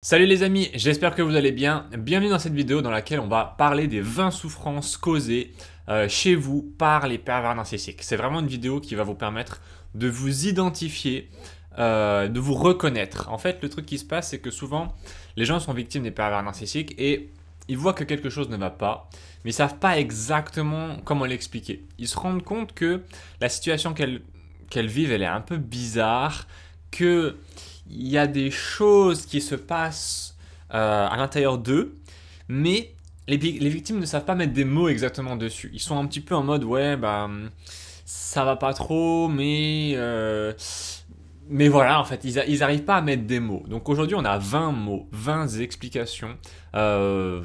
Salut les amis, j'espère que vous allez bien. Bienvenue dans cette vidéo dans laquelle on va parler des 20 souffrances causées chez vous par les pervers narcissiques. C'est vraiment une vidéo qui va vous permettre de vous identifier, de vous reconnaître. En fait, le truc qui se passe, c'est que souvent, les gens sont victimes des pervers narcissiques et ils voient que quelque chose ne va pas, mais ils ne savent pas exactement comment l'expliquer. Ils se rendent compte que la situation qu'elles vivent, elle est un peu bizarre, que il y a des choses qui se passent à l'intérieur d'eux, mais les victimes ne savent pas mettre des mots exactement dessus. Ils sont un petit peu en mode ouais bah ça va pas trop, mais voilà, en fait, ils arrivent pas à mettre des mots. Donc aujourd'hui, on a 20 mots, 20 explications, 20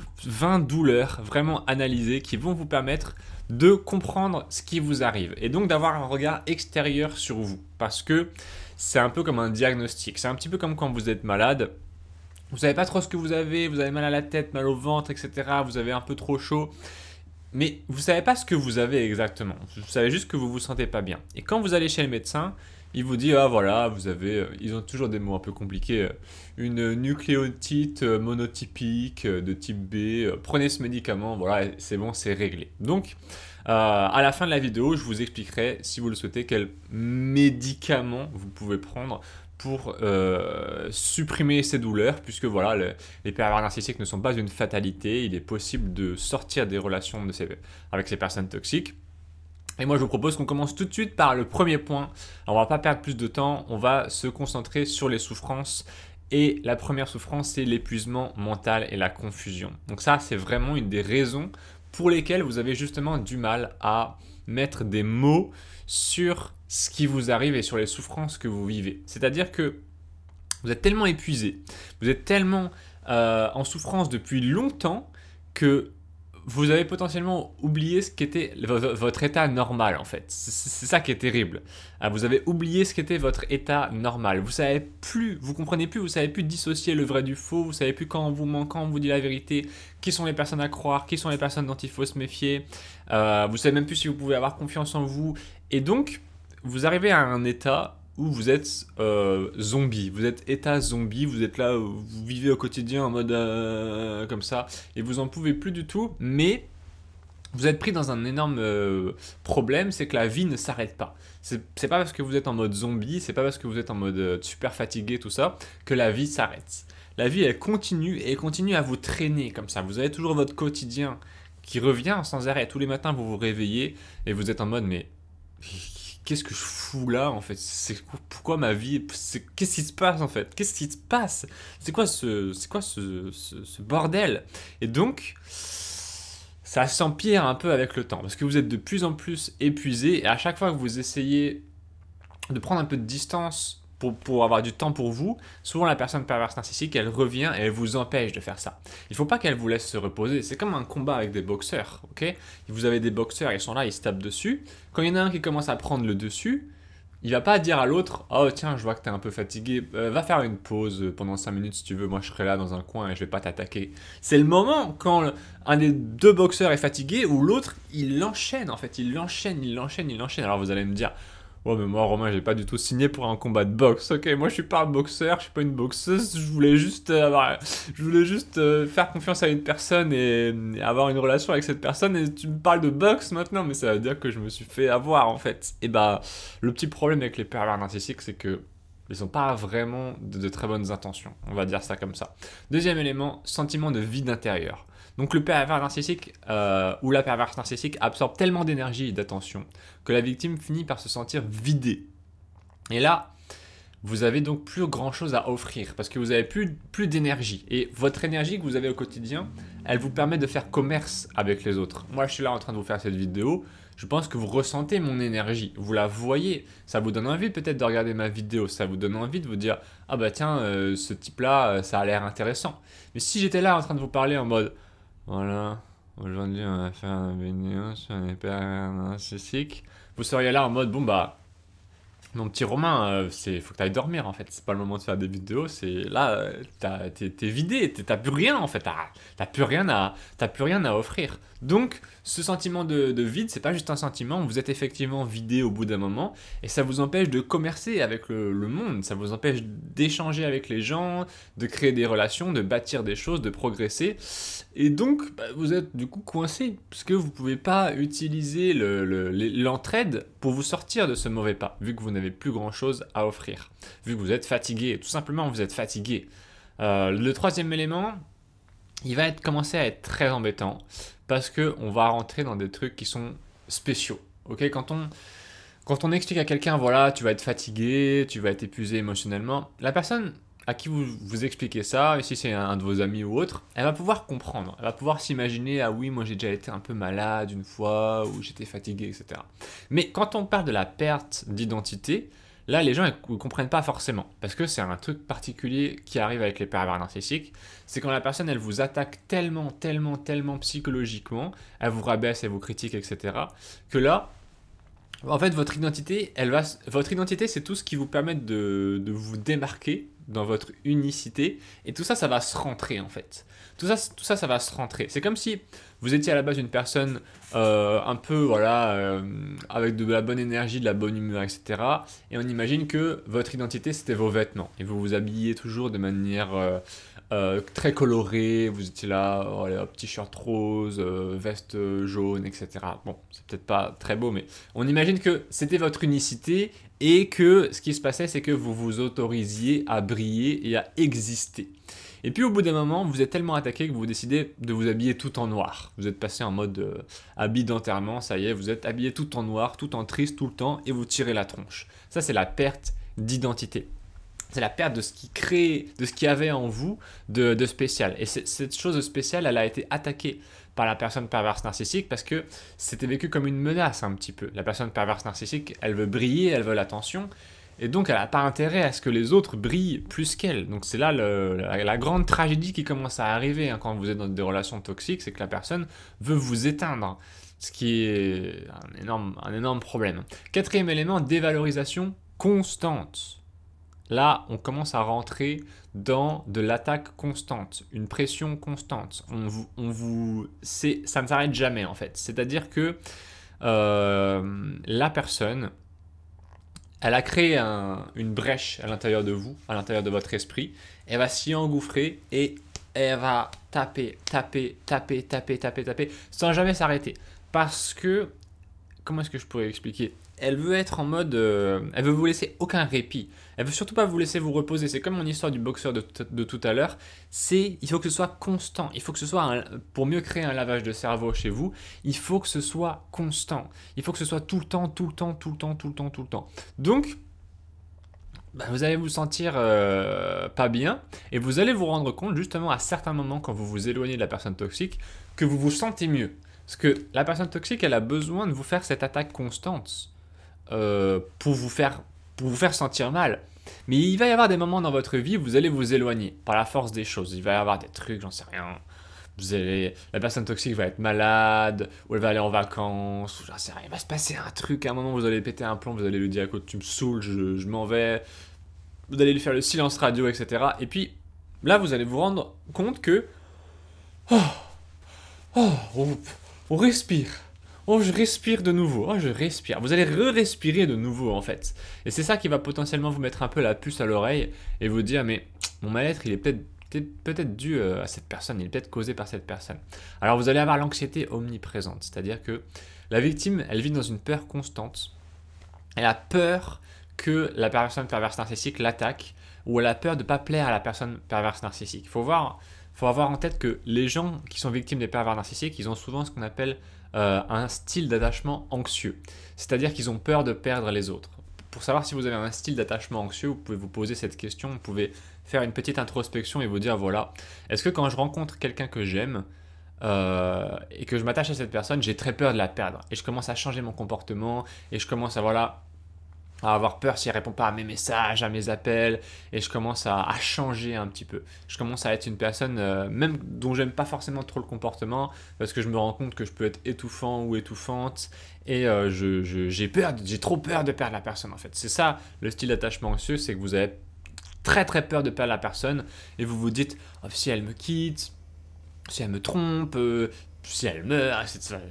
douleurs vraiment analysées qui vont vous permettre de comprendre ce qui vous arrive et donc d'avoir un regard extérieur sur vous. Parce que c'est un peu comme un diagnostic. C'est un petit peu comme quand vous êtes malade. Vous savez pas trop ce que vous avez mal à la tête, mal au ventre, etc. Vous avez un peu trop chaud. Mais vous savez pas ce que vous avez exactement. Vous savez juste que vous vous sentez pas bien. Et quand vous allez chez le médecin, il vous dit ah voilà, vous avez, ils ont toujours des mots un peu compliqués, une nucléotide monotypique de type B. Prenez ce médicament, voilà, c'est bon, c'est réglé. Donc à la fin de la vidéo, je vous expliquerai, si vous le souhaitez, quels médicaments vous pouvez prendre pour supprimer ces douleurs, puisque voilà, les pervers narcissiques ne sont pas une fatalité, il est possible de sortir des relations avec ces personnes toxiques. Et moi je vous propose qu'on commence tout de suite par le premier point. Alors, on va pas perdre plus de temps, on va se concentrer sur les souffrances. Et la première souffrance, c'est l'épuisement mental et la confusion. Donc ça, c'est vraiment une des raisons pour lesquelles vous avez justement du mal à mettre des mots sur ce qui vous arrive et sur les souffrances que vous vivez. C'est-à-dire que vous êtes tellement épuisé, vous êtes tellement en souffrance depuis longtemps que vous avez potentiellement oublié ce qu'était votre état normal en fait. C'est ça qui est terrible. Vous avez oublié ce qu'était votre état normal. Vous savez plus, vous comprenez plus, vous savez plus dissocier le vrai du faux, vous savez plus quand on vous ment, quand on vous dit la vérité, qui sont les personnes à croire, qui sont les personnes dont il faut se méfier. Vous savez même plus si vous pouvez avoir confiance en vous. Et donc, vous arrivez à un état où vous êtes zombie, vous êtes état zombie, vous êtes là, vous vivez au quotidien en mode comme ça, et vous en pouvez plus du tout, mais vous êtes pris dans un énorme problème, c'est que la vie ne s'arrête pas. C'est pas parce que vous êtes en mode zombie, c'est pas parce que vous êtes en mode super fatigué, tout ça, que la vie s'arrête. La vie, elle continue, et elle continue à vous traîner comme ça. Vous avez toujours votre quotidien qui revient sans arrêt. Tous les matins, vous vous réveillez, et vous êtes en mode, mais qu'est-ce que je fous là en fait? Pourquoi ma vie? Qu'est-ce qui se passe en fait? Qu'est-ce qui se passe? C'est quoi ce bordel? Et donc, ça s'empire un peu avec le temps parce que vous êtes de plus en plus épuisé et à chaque fois que vous essayez de prendre un peu de distance pour avoir du temps pour vous, souvent la personne perverse narcissique, elle revient et elle vous empêche de faire ça. Il ne faut pas qu'elle vous laisse se reposer. C'est comme un combat avec des boxeurs, ok? Vous avez des boxeurs, ils sont là, ils se tapent dessus. Quand il y en a un qui commence à prendre le dessus, il va pas dire à l'autre oh tiens, je vois que tu es un peu fatigué, va faire une pause pendant 5 minutes si tu veux, moi je serai là dans un coin et je vais pas t'attaquer. C'est le moment quand un des deux boxeurs est fatigué ou l'autre il l'enchaîne en fait, il l'enchaîne. Alors vous allez me dire ouais, mais moi, Romain, j'ai pas du tout signé pour un combat de boxe. Ok, moi, je suis pas un boxeur, je suis pas une boxeuse. Je voulais juste, faire confiance à une personne et avoir une relation avec cette personne. Et tu me parles de boxe maintenant, mais ça veut dire que je me suis fait avoir, en fait. Et bah, le petit problème avec les pervers narcissiques, c'est que ils n'ont pas vraiment de très bonnes intentions. On va dire ça comme ça. Deuxième élément, sentiment de vide intérieur. Donc le pervers narcissique ou la perverse narcissique absorbe tellement d'énergie et d'attention que la victime finit par se sentir vidée. Et là, vous avez donc plus grand chose à offrir parce que vous avez plus d'énergie. Et votre énergie que vous avez au quotidien, elle vous permet de faire commerce avec les autres. Moi, je suis là en train de vous faire cette vidéo. Je pense que vous ressentez mon énergie, vous la voyez. Ça vous donne envie peut-être de regarder ma vidéo. Ça vous donne envie de vous dire ah bah tiens, ce type-là, ça a l'air intéressant. Mais si j'étais là en train de vous parler en mode voilà, aujourd'hui on va faire une vidéo sur les pervers narcissiques, vous seriez là en mode bon bah Mon petit Romain, faut que tu ailles dormir en fait. C'est pas le moment de faire des vidéos. C'est là, t'es vidé, t'as plus rien en fait. T'as plus rien à offrir. Donc, ce sentiment de vide, c'est pas juste un sentiment. Vous êtes effectivement vidé au bout d'un moment, et ça vous empêche de commercer avec le monde. Ça vous empêche d'échanger avec les gens, de créer des relations, de bâtir des choses, de progresser. Et donc, vous êtes du coup coincé, parce que vous pouvez pas utiliser l'entraide pour vous sortir de ce mauvais pas, vu que vous n'avez plus grand chose à offrir, vu que vous êtes fatigué, tout simplement vous êtes fatigué. Le troisième élément, il va commencer à être très embêtant, parce que on va rentrer dans des trucs qui sont spéciaux. Ok, quand on explique à quelqu'un, voilà, tu vas être fatigué, tu vas être épuisé émotionnellement, la personne à qui vous expliquez ça, et si c'est un de vos amis ou autre, elle va pouvoir comprendre, elle va pouvoir s'imaginer, ah oui, moi j'ai déjà été un peu malade une fois, ou j'étais fatigué, etc. Mais quand on parle de la perte d'identité, là les gens ne comprennent pas forcément, parce que c'est un truc particulier qui arrive avec les pervers narcissiques, c'est quand la personne elle vous attaque tellement, tellement, tellement psychologiquement, elle vous rabaisse, elle vous critique, etc., que là, en fait, votre identité, c'est tout ce qui vous permet de vous démarquer dans votre unicité. Et tout ça, ça va se rentrer en fait. Ça va se rentrer. C'est comme si vous étiez à la base une personne un peu, voilà, avec de la bonne énergie, de la bonne humeur, etc. Et on imagine que votre identité, c'était vos vêtements. Et vous vous habillez toujours de manière très colorée. Vous étiez là, oh, là, petit shirt rose, veste jaune, etc. Bon, c'est peut-être pas très beau, mais on imagine que c'était votre unicité et que ce qui se passait, c'est que vous vous autorisiez à briller et à exister. Et puis au bout d'un moment, vous êtes tellement attaqué que vous décidez de vous habiller tout en noir. Vous êtes passé en mode habit d'enterrement, ça y est, vous êtes habillé tout en noir, tout en triste, tout le temps, et vous tirez la tronche. Ça, c'est la perte d'identité. C'est la perte de ce qui crée, de ce qu'il y avait en vous de spécial. Et cette chose de spéciale, elle a été attaquée par la personne perverse narcissique parce que c'était vécu comme une menace un petit peu. La personne perverse narcissique, elle veut briller, elle veut l'attention, et donc elle n'a pas intérêt à ce que les autres brillent plus qu'elle. Donc c'est là la grande tragédie qui commence à arriver quand vous êtes dans des relations toxiques, c'est que la personne veut vous éteindre, ce qui est un énorme problème. Quatrième élément, dévalorisation constante. Là, on commence à rentrer dans de l'attaque constante, une pression constante. Ça ne s'arrête jamais en fait. C'est-à-dire que la personne, elle a créé une brèche à l'intérieur de vous, à l'intérieur de votre esprit. Elle va s'y engouffrer et elle va taper, sans jamais s'arrêter. Parce que, comment est-ce que je pourrais expliquer ? Elle veut être en mode, elle veut vous laisser aucun répit. Elle veut surtout pas vous laisser vous reposer. C'est comme mon histoire du boxeur de tout à l'heure. Il faut que ce soit constant. Il faut que ce soit, pour mieux créer un lavage de cerveau chez vous, il faut que ce soit constant. Il faut que ce soit tout le temps. Donc, vous allez vous sentir pas bien et vous allez vous rendre compte justement à certains moments quand vous vous éloignez de la personne toxique que vous vous sentez mieux. Parce que la personne toxique, elle a besoin de vous faire cette attaque constante pour vous faire sentir mal. Mais il va y avoir des moments dans votre vie où vous allez vous éloigner par la force des choses. Il va y avoir des trucs, j'en sais rien. La personne toxique va être malade, ou elle va aller en vacances, ou j'en sais rien. Il va se passer un truc, à un moment vous allez péter un plomb, vous allez lui dire écoute, tu me saoules, je m'en vais. Vous allez lui faire le silence radio, etc. Et puis là, vous allez vous rendre compte que on respire. Oh, je respire de nouveau. Oh, je respire. Vous allez re-respirer de nouveau, en fait. Et c'est ça qui va potentiellement vous mettre un peu la puce à l'oreille et vous dire, mais mon mal-être, il est peut-être dû à cette personne, il est peut-être causé par cette personne. Alors, vous allez avoir l'anxiété omniprésente. C'est-à-dire que la victime, elle vit dans une peur constante. Elle a peur que la personne perverse narcissique l'attaque ou elle a peur de ne pas plaire à la personne perverse narcissique. Il faut avoir en tête que les gens qui sont victimes des pervers narcissiques, ils ont souvent ce qu'on appelle un style d'attachement anxieux. C'est-à-dire qu'ils ont peur de perdre les autres. Pour savoir si vous avez un style d'attachement anxieux, vous pouvez vous poser cette question, vous pouvez faire une petite introspection et vous dire, voilà, est-ce que quand je rencontre quelqu'un que j'aime et que je m'attache à cette personne, j'ai très peur de la perdre. Et je commence à changer mon comportement et je commence à à avoir peur si elle répond pas à mes messages, à mes appels, et je commence à changer un petit peu. Je commence à être une personne, même dont j'aime pas forcément trop le comportement, parce que je me rends compte que je peux être étouffant ou étouffante, et j'ai trop peur de perdre la personne en fait. C'est ça le style d'attachement anxieux, c'est que vous avez très très peur de perdre la personne, et vous vous dites, oh, si elle me quitte, si elle me trompe, si elle meurt,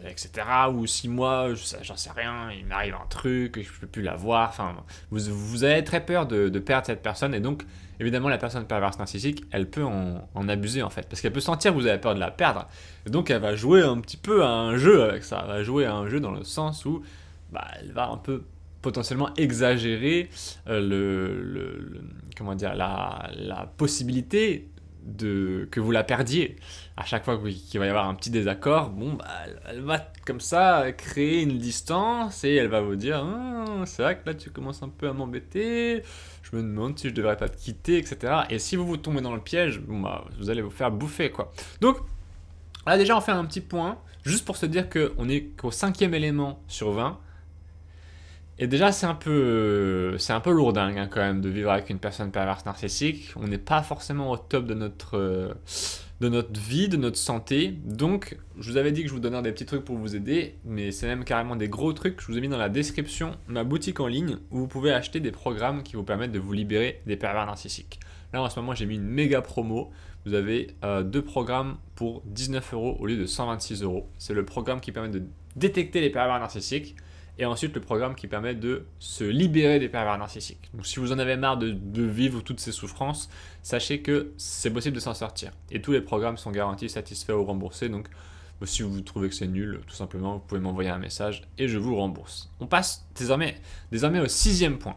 etc. Ou si moi, j'en sais rien, il m'arrive un truc, je ne peux plus la voir. Enfin, vous avez très peur de perdre cette personne. Et donc, évidemment, la personne perverse narcissique, elle peut en abuser en fait. Parce qu'elle peut sentir que vous avez peur de la perdre. Et donc, elle va jouer un petit peu à un jeu avec ça. Elle va jouer à un jeu dans le sens où elle va un peu potentiellement exagérer comment dire, la possibilité que vous la perdiez. À chaque fois qu'il va y avoir un petit désaccord, elle va comme ça créer une distance et elle va vous dire c'est vrai que là tu commences un peu à m'embêter, je me demande si je devrais pas te quitter, etc. Et si vous tombez dans le piège, vous allez vous faire bouffer quoi. Donc là déjà on fait un petit point, juste pour se dire qu'on est qu'au 5e élément sur 20. Et déjà, c'est un peu lourdingue hein, quand même de vivre avec une personne perverse narcissique. On n'est pas forcément au top de notre vie, de notre santé. Donc, je vous avais dit que je vous donnerais des petits trucs pour vous aider, mais c'est même carrément des gros trucs. Je vous ai mis dans la description ma boutique en ligne où vous pouvez acheter des programmes qui vous permettent de vous libérer des pervers narcissiques. Là, en ce moment, j'ai mis une méga promo. Vous avez 2 programmes pour 19 € au lieu de 126 €. C'est le programme qui permet de détecter les pervers narcissiques. Et ensuite, le programme qui permet de se libérer des pervers narcissiques. Donc, si vous en avez marre de vivre toutes ces souffrances, sachez que c'est possible de s'en sortir. Et tous les programmes sont garantis, satisfaits ou remboursés. Donc, si vous trouvez que c'est nul, tout simplement, vous pouvez m'envoyer un message et je vous rembourse. On passe désormais au 6e point.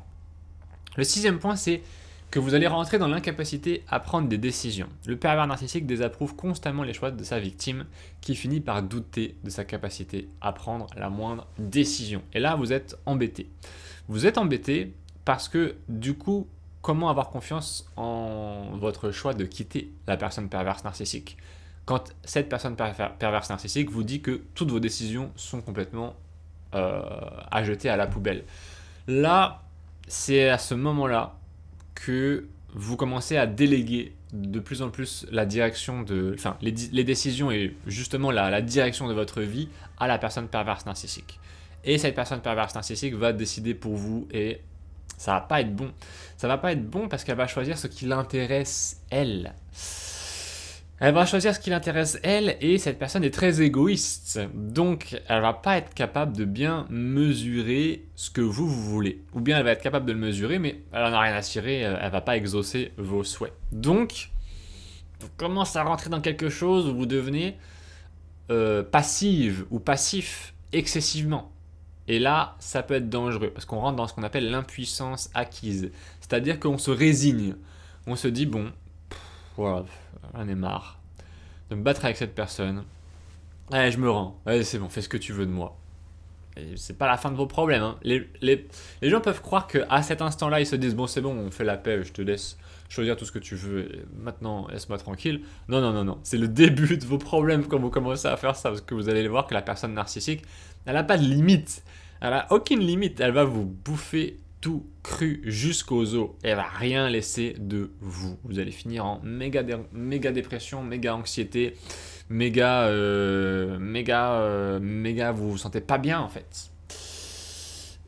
Le 6e point, c'est que vous allez rentrer dans l'incapacité à prendre des décisions. Le pervers narcissique désapprouve constamment les choix de sa victime qui finit par douter de sa capacité à prendre la moindre décision. Et là, vous êtes embêté. Vous êtes embêté parce que du coup, comment avoir confiance en votre choix de quitter la personne perverse narcissique quand cette personne perverse narcissique vous dit que toutes vos décisions sont complètement à jeter à la poubelle. Là, c'est à ce moment-là que vous commencez à déléguer de plus en plus la direction les décisions et justement la direction de votre vie à la personne perverse narcissique. Et cette personne perverse narcissique va décider pour vous et ça va pas être bon. Ça va pas être bon parce qu'elle va choisir ce qui l'intéresse elle. Elle va choisir ce qui l'intéresse elle et cette personne est très égoïste. Donc elle va pas être capable de bien mesurer ce que vous voulez. Ou bien elle va être capable de le mesurer mais elle en a rien à cirer, elle va pas exaucer vos souhaits. Donc vous commencez à rentrer dans quelque chose où vous devenez passive ou passif excessivement. Et là, ça peut être dangereux parce qu'on rentre dans ce qu'on appelle l'impuissance acquise. C'est-à-dire qu'on se résigne. On se dit, bon, voilà, j'en ai marre de me battre avec cette personne. Allez, je me rends. Allez, c'est bon, fais ce que tu veux de moi. Et c'est pas la fin de vos problèmes. Hein. Les gens peuvent croire qu'à cet instant-là, ils se disent, bon, c'est bon, on fait la paix, je te laisse choisir tout ce que tu veux. Et maintenant, laisse-moi tranquille. Non, non, non, non. C'est le début de vos problèmes quand vous commencez à faire ça. Parce que vous allez voir que la personne narcissique, elle n'a pas de limite. Elle n'a aucune limite. Elle va vous bouffer tout cru jusqu'aux os. Elle va rien laisser de vous. Vous allez finir en méga dépression, méga anxiété, méga, vous vous sentez pas bien en fait.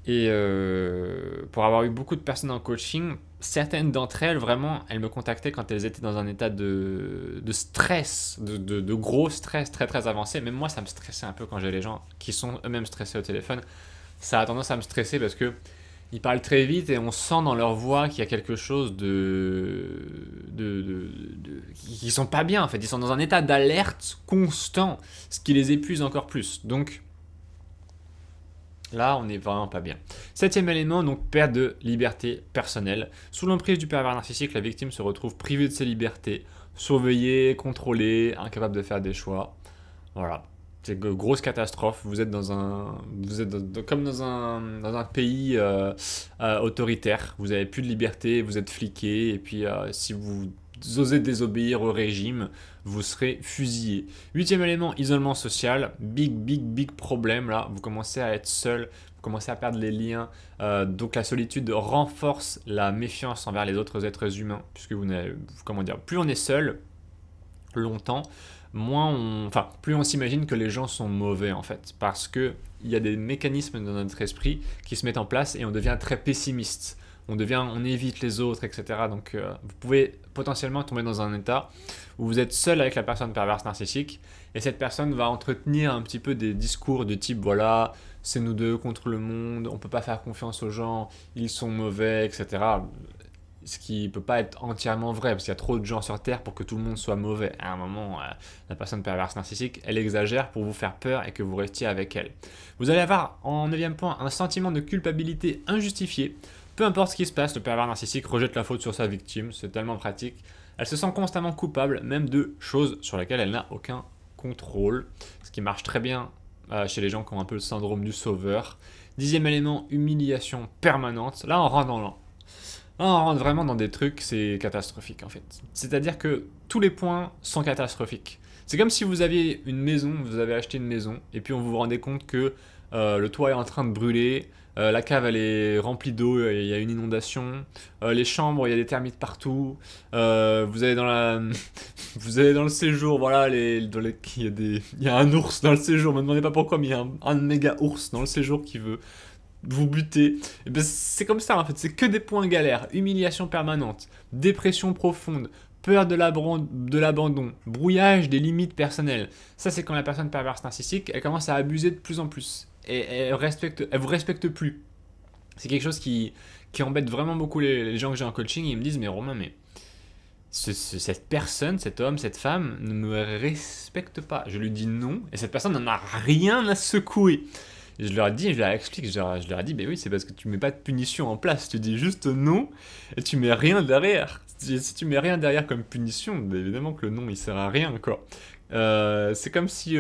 Et pour avoir eu beaucoup de personnes en coaching, certaines d'entre elles, vraiment, elles me contactaient quand elles étaient dans un état de stress, de gros stress très très avancé. Même moi, ça me stressait un peu quand j'ai les gens qui sont eux-mêmes stressés au téléphone. Ça a tendance à me stresser parce que ils parlent très vite et on sent dans leur voix qu'il y a quelque chose qui sont pas bien en fait. Ils sont dans un état d'alerte constant, ce qui les épuise encore plus. Donc là, on n'est vraiment pas bien. 7e élément, donc perte de liberté personnelle. Sous l'emprise du pervers narcissique, la victime se retrouve privée de ses libertés, surveillée, contrôlée, incapable de faire des choix. Voilà. C'est une grosse catastrophe. Vous êtes comme dans un pays autoritaire. Vous n'avez plus de liberté, vous êtes fliqué. Et puis, si vous osez désobéir au régime, vous serez fusillé. 8e élément, isolement social. Big problème là. Vous commencez à être seul, vous commencez à perdre les liens. Donc la solitude renforce la méfiance envers les autres êtres humains, puisque comment dire, plus on est seul longtemps, plus on s'imagine que les gens sont mauvais en fait, parce que il y a des mécanismes dans notre esprit qui se mettent en place et on devient très pessimiste. On évite les autres, etc. Donc vous pouvez potentiellement tomber dans un état où vous êtes seul avec la personne perverse narcissique et cette personne va entretenir un petit peu des discours de type voilà, c'est nous deux contre le monde, on peut pas faire confiance aux gens, ils sont mauvais, etc. Ce qui ne peut pas être entièrement vrai, parce qu'il y a trop de gens sur Terre pour que tout le monde soit mauvais. À un moment, la personne perverse narcissique, elle exagère pour vous faire peur et que vous restiez avec elle. Vous allez avoir, en 9e point, un sentiment de culpabilité injustifié. Peu importe ce qui se passe, le pervers narcissique rejette la faute sur sa victime, c'est tellement pratique. Elle se sent constamment coupable, même de choses sur lesquelles elle n'a aucun contrôle, ce qui marche très bien chez les gens qui ont un peu le syndrome du sauveur. 10e élément, humiliation permanente. Là, on rentre vraiment dans des trucs, c'est catastrophique en fait. C'est-à-dire que tous les points sont catastrophiques. C'est comme si vous aviez une maison, vous avez acheté une maison, et puis on vous rendait compte que le toit est en train de brûler, la cave elle est remplie d'eau, il y a une inondation, les chambres il y a des termites partout, vous allez vous allez dans le séjour, voilà, il y a un ours dans le séjour, me demandez pas pourquoi, mais il y a un méga ours dans le séjour qui veut vous buter. Et ben, c'est comme ça en fait, c'est que des points galères, humiliation permanente, dépression profonde, peur de l'abandon, brouillage des limites personnelles. Ça c'est quand la personne perverse narcissique, elle commence à abuser de plus en plus. Et elle vous respecte plus. C'est quelque chose qui embête vraiment beaucoup les gens que j'ai en coaching. Ils me disent mais Romain, mais cette personne, cet homme, cette femme ne me respecte pas. Je lui dis non et cette personne n'en a rien à secouer. Et je leur explique, je leur ai dit, ben oui, c'est parce que tu mets pas de punition en place, tu dis juste non, et tu mets rien derrière. Si tu mets rien derrière comme punition, ben évidemment que le non, il sert à rien, quoi. C'est comme s'il y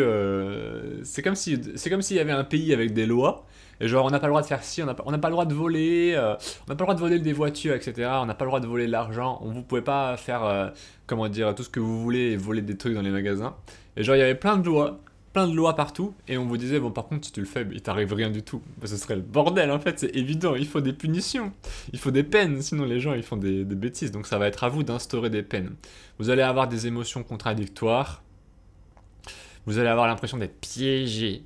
avait un pays avec des lois, et genre on n'a pas le droit de faire ci, on n'a pas le droit de voler, on n'a pas le droit de voler des voitures, etc. On n'a pas le droit de voler de l'argent, vous pouvez pas faire, comment dire, tout ce que vous voulez et voler des trucs dans les magasins. Et genre il y avait plein de lois partout, et on vous disait, bon par contre si tu le fais, il t'arrive rien du tout. Ben, ce serait le bordel en fait, c'est évident, il faut des punitions, il faut des peines, sinon les gens ils font des bêtises, donc ça va être à vous d'instaurer des peines. Vous allez avoir des émotions contradictoires, vous allez avoir l'impression d'être piégé,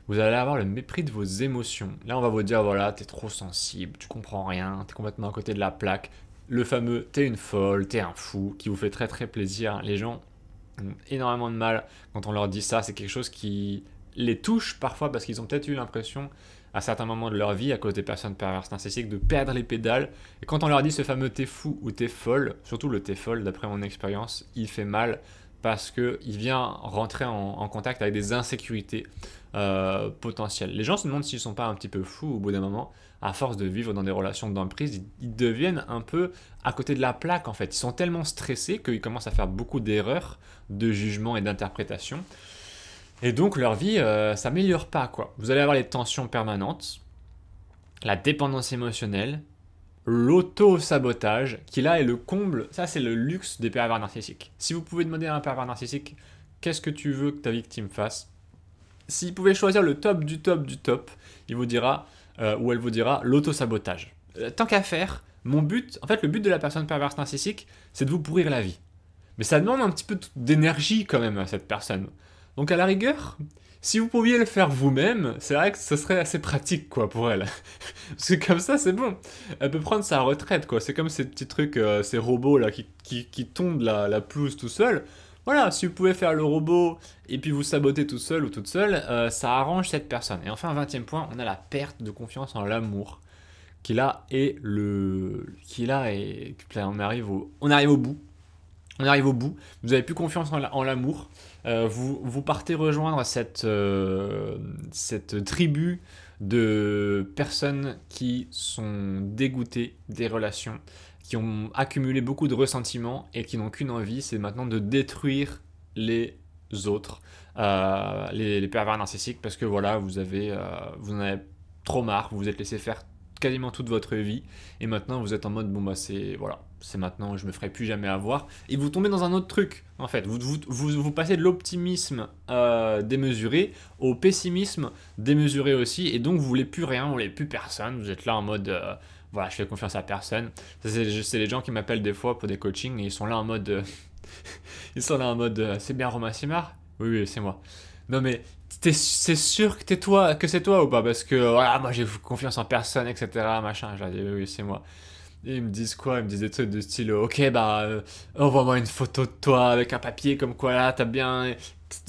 vous allez avoir le mépris de vos émotions. Là on va vous dire, voilà, t'es trop sensible, tu comprends rien, t'es complètement à côté de la plaque, le fameux t'es une folle, t'es un fou, qui vous fait très très plaisir. Les gens ont énormément de mal quand on leur dit ça, c'est quelque chose qui les touche parfois parce qu'ils ont peut-être eu l'impression à certains moments de leur vie, à cause des personnes perverses narcissiques, de perdre les pédales. Et quand on leur dit ce fameux t'es fou ou t'es folle, surtout le t'es folle, d'après mon expérience, il fait mal parce qu'il vient rentrer en contact avec des insécurités potentielles. Les gens se demandent s'ils ne sont pas un petit peu fous au bout d'un moment, à force de vivre dans des relations d'emprise, ils deviennent un peu à côté de la plaque en fait. Ils sont tellement stressés qu'ils commencent à faire beaucoup d'erreurs de jugement et d'interprétation. Et donc leur vie s'améliore pas, quoi. Vous allez avoir les tensions permanentes, la dépendance émotionnelle, l'auto-sabotage, qui là est le comble, ça c'est le luxe des pervers narcissiques. Si vous pouvez demander à un pervers narcissique, qu'est-ce que tu veux que ta victime fasse? S'il pouvait choisir le top du top du top, il vous dira, ou elle vous dira, l'auto-sabotage. Tant qu'à faire, le but de la personne perverse narcissique, c'est de vous pourrir la vie. Mais ça demande un petit peu d'énergie quand même à cette personne. Donc à la rigueur, si vous pouviez le faire vous-même, c'est vrai que ce serait assez pratique quoi pour elle. Parce que comme ça c'est bon. Elle peut prendre sa retraite quoi. C'est comme ces petits trucs, ces robots là qui tondent la pelouse tout seul. Voilà, si vous pouvez faire le robot et puis vous saboter tout seul ou toute seule, ça arrange cette personne. Et enfin, 20e point, on a la perte de confiance en l'amour. Qui là est on arrive au bout. On arrive au bout, vous n'avez plus confiance en l'amour, vous partez rejoindre cette tribu de personnes qui sont dégoûtées des relations, qui ont accumulé beaucoup de ressentiments et qui n'ont qu'une envie, c'est maintenant de détruire les autres, les pervers narcissiques, parce que voilà, vous en avez trop marre, vous vous êtes laissé faire quasiment toute votre vie, et maintenant vous êtes en mode bon bah c'est c'est maintenant, je me ferai plus jamais avoir. Et vous tombez dans un autre truc, en fait. Vous passez de l'optimisme démesuré au pessimisme démesuré aussi, et donc vous voulez plus rien, vous voulez plus personne, vous êtes là en mode... voilà, je fais confiance à personne. Ça, c'est les gens qui m'appellent des fois pour des coachings, et ils sont là en mode... ils sont là en mode... c'est bien Romain Simard? Oui, oui, c'est moi. Non mais, c'est sûr que c'est toi ou pas? Parce que, voilà, moi j'ai confiance en personne, etc. Machin, je leur dis, oui, oui, c'est moi. Et ils me disent quoi? Ils me disent des trucs de style, ok, bah, envoie-moi une photo de toi avec un papier comme quoi là, t'as bien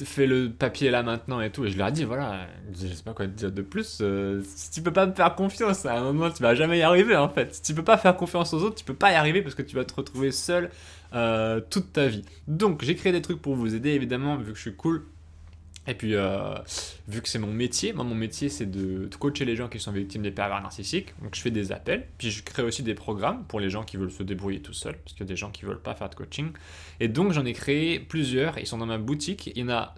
fait le papier là maintenant et tout. Et je leur dis, voilà, je sais pas quoi te dire de plus. Si tu peux pas me faire confiance, à un moment, tu vas jamais y arriver en fait. Si tu peux pas faire confiance aux autres, tu peux pas y arriver parce que tu vas te retrouver seul toute ta vie. Donc, j'ai créé des trucs pour vous aider, évidemment, vu que je suis cool. Et puis, vu que c'est mon métier, moi mon métier c'est de coacher les gens qui sont victimes des pervers narcissiques. Donc je fais des appels, puis je crée aussi des programmes pour les gens qui veulent se débrouiller tout seuls, parce qu'il y a des gens qui veulent pas faire de coaching. Et donc j'en ai créé plusieurs, ils sont dans ma boutique. Il y a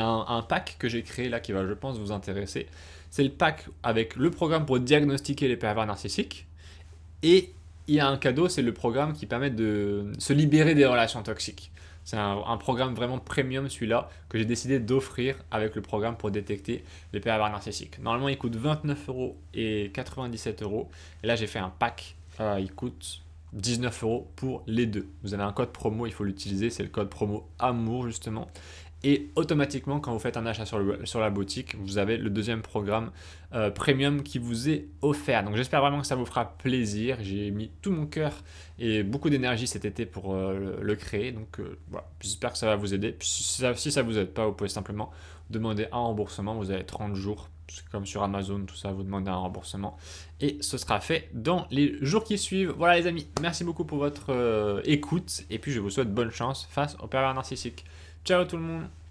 un pack que j'ai créé là qui va, je pense, vous intéresser. C'est le pack avec le programme pour diagnostiquer les pervers narcissiques. Et il y a un cadeau, c'est le programme qui permet de se libérer des relations toxiques. C'est un programme vraiment premium, celui-là, que j'ai décidé d'offrir avec le programme pour détecter les pervers narcissiques. Normalement, il coûte 29 € et 97 €. Et là, j'ai fait un pack. Il coûte 19 € pour les deux. Vous avez un code promo, il faut l'utiliser. C'est le code promo AMOUR, justement. Et automatiquement, quand vous faites un achat sur la boutique, vous avez le deuxième programme premium qui vous est offert. Donc j'espère vraiment que ça vous fera plaisir. J'ai mis tout mon cœur et beaucoup d'énergie cet été pour le créer. Donc voilà, j'espère que ça va vous aider. Puis si ça ne vous aide pas, vous pouvez simplement demander un remboursement. Vous avez 30 jours, comme sur Amazon, tout ça, vous demandez un remboursement. Et ce sera fait dans les jours qui suivent. Voilà les amis, merci beaucoup pour votre écoute. Et puis je vous souhaite bonne chance face aux pervers narcissiques. Ciao tout le monde!